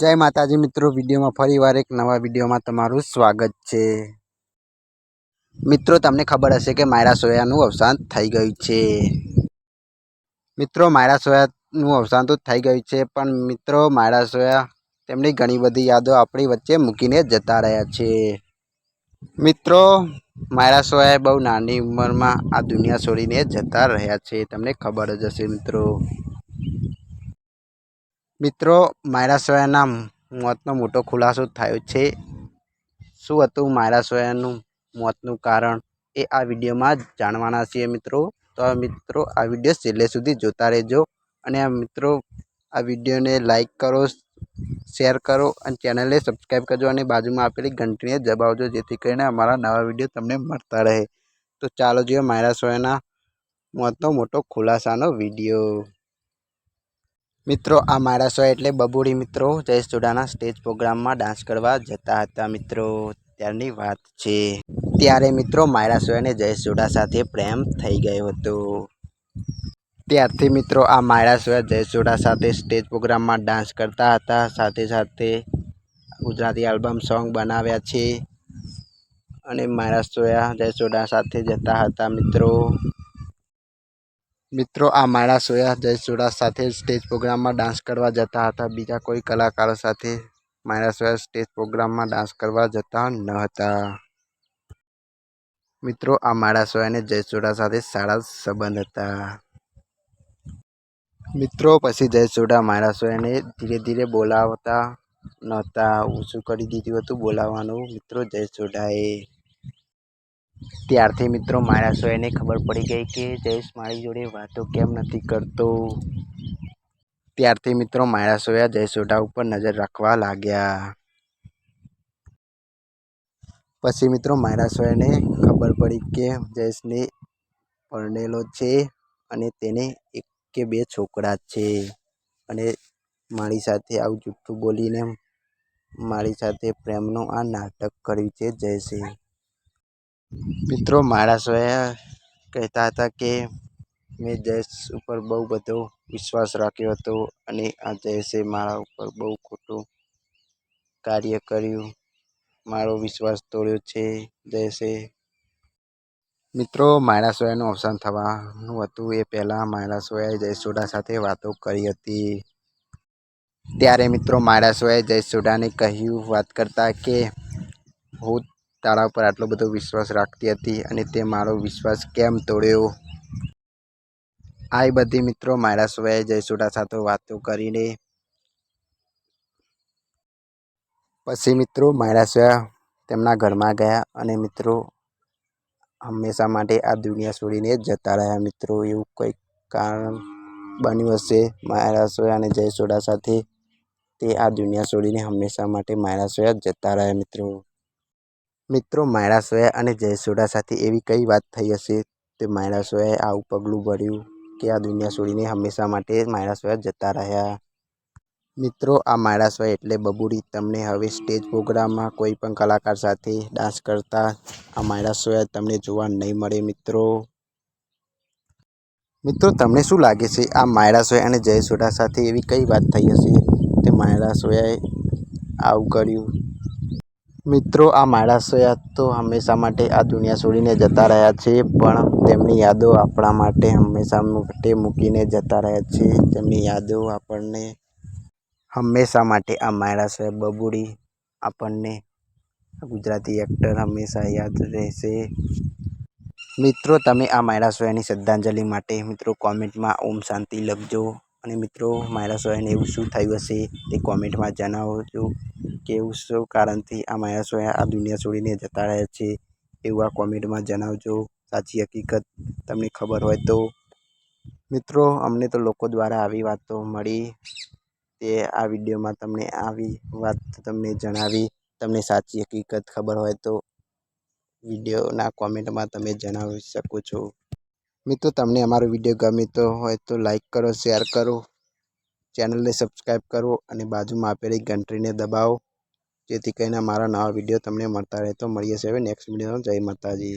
जय माताजी मित्रों, विडियो में फरीवार एक नवा विडियो में तमारुं स्वागत है। मित्रों, तमने खबर हशे कि मायरा सोयानुं अवसान थई गयुं छे। मित्रों, मायरा सोयानुं अवसान तो थई गयुं छे, पण मित्रों मायरा सोया तेमनी घणी बधी यादों आपणी वच्चे मूकीने जता रह्या छे। मित्रों, मायरा सोया बहु नानी उंमर में आ दुनिया छोड़ीने जता रह्या छे, तमने खबर ज हशे। मित्रों मायरा सोयाना मौतनो मोटो खुलासो थयो छे। शुं हतुं मायरा सोयानुं मौतनुं कारण ए आ विडियो में जाणवाना छीए मित्रों। तो मित्रों आ विडियो छेल्ले सुधी जोता रहेजो अने मित्रों आ विडियो ने लाइक करो, शेर करो और चेनल ने सब्सक्राइब करजो और बाजू में आपेली घंटी ने दबावजो, जेथी करीने अमारा नवा विडियो तमने मळता रहे। तो चालो जोईए मायरा सोयाना मौतनो मोटो खुलासानो विडियो। मित्रों आ मायरा सोया एटले बबूड़ी। मित्रों जयेश जोडाना स्टेज प्रोग्राम में डांस करवा जता हता मित्रों, त्यारनी वात छे। त्यारे मित्रों मायरा सोया ने जयेश जोड़ा साथे प्रेम थई गयो हतो। त्यारथी मित्रों आ मायरा सोया जयेश जोड़ा साथे स्टेज प्रोग्राम में डांस करता हता, साथे साथे गुजराती एल्बम सॉन्ग बनाव्या छे अने मायरा सोया जयेश जोड़ा साथे जता हता मित्रों आ मायरा सोया जयेश जोड़ा साथे स्टेज प्रोग्राम में डांस करवा जता हता। बीजा कोई कलाकारों साथे मायरा सोया स्टेज प्रोग्राम में डांस करवा जता न हता। मित्रों आ मायरा सोया ने जयेश जोड़ा साथे सारा संबंध हता। मित्रों पछी जयेश जोड़ा मायरा सोया ने धीरे धीरे बोलावता नहोता, ओछुं करी दीधुं हतुं बोलाववानुं मित्रों जयेश जोड़ाए। त्यारथी मित्रों मायरा सोया ने खबर पड़ी गई कि जयेश मारी जोड़े वातो केम नथी करतो। त्यारथी मित्रों मायरा सोया जयेश जोड़ा उपर नजर राखवा लाग्या। पछी मित्रों मायरा सोया ने खबर पड़ी कि जयेश ने परणेलो छे अने तेने एक के बे छोकरा छे अने मारी साथे आवुं जूठुं बोलीने मारी साथे प्रेमनो आ नाटक कर्युं छे जयेशे। मित्रों मायरा सोया कहता था कि मैं जयेश उपर बहु बधो विश्वास राख्यो हतो अने आ जयेशे मारा उपर बहु खोटुं कार्य कर्युं, मारो विश्वास तोड्यो छे जयेशे। मित्रों मायरा सोयानुं अवसान थवानुं हतुं ए पहेला मायरा सोयाए जयेश जोड़ा साथे वातो करी हती। त्यारे मित्रों मायरा सोयाए जयेश जोड़ाने कह्युं वात करता कि हूँ तारा पर आटलो बधो विश्वास राखती हती अने ते मारो विश्वास केम तोड्यो। आई बधी मित्रों मायरा सोयाए जयेश जोड़ा साथे वातो करीने पछी मित्रों मायरा सोया तेमना घरमां गया अने मित्रों हमेशा माटे आ दुनिया छोड़ीने जता रह्या। मित्रों एवुं कोई कारण बन्युं हशे मायरा सोया अने जयेश जोड़ा साथे, ते आ दुनिया छोड़ीने हमेशा माटे मायरा सोया जता रह्या। मित्रों मायरा सोया अने जयेश जोड़ा साथे एवी कई वात थई हशे ते मायरा सोयाए आवुं पगलुं भर्युं कि आ दुनिया छोड़ीने हमेशा माटे मायरा सोया जता रह्या। मित्रों आ मायरा सोया एटले बबूड़ी। तमने हवे स्टेज प्रोग्राम में कोईपण कलाकार साथे डांस करता आ मायरा सोया तमने जोवा नहीं मळे। मित्रों तमने शुं लागे छे आ मायरा सोया अने जयेश जोड़ा साथे एवी कई वात थई हशे ते मायरा सोयाए आवुं कर्युं। मित्रों आ मायरा सोया तो हमेशा माटे आ दुनिया छोड़ीने जता रह्या छे, पण तेमनी यादों आपणा माटे हमेशा माटे मूकीने जता रह्या छे। तेमनी यादों आपणने हमेशा माटे आ मायरा सोया बबूड़ी आपणने गुजराती एक्टर हमेशा याद रहेशे। मित्रों तमे आ मायरा सोयानी श्रद्धांजलि माटे मित्रों कॉमेंट में ओम शांति लखजो अने मित्रों मायरा सोयाने एवुं शुं थयुं हशे ते कॉमेंट में जणावजो कि एवुं शुं कारणथी आ मायरा सोया आ दुनिया छोड़ीने जता रह्या छे, एवुं आ कॉमेंट में जणावजो। साची हकीकत तमने खबर होय तो। मित्रों अमने तो लोको द्वारा आवी वातो मળી ते आ विडियो में तमने आवी वात तमने जणावी। तमने साची हकीकत खबर होय तो विडियोना कॉमेंट में तमे जणावी शको छो। मित्रों तमने अमारो विडियो गमे तो होय तो लाइक करो, शेर करो, चेनल ने सब्सक्राइब करो और बाजू में आपेली घंटी ने दबावो, जेथी करीने अमारा नवा विडियो तमने मळता रहे। तो मळीए छे नेक्स्ट विडियो में। जय माताजी।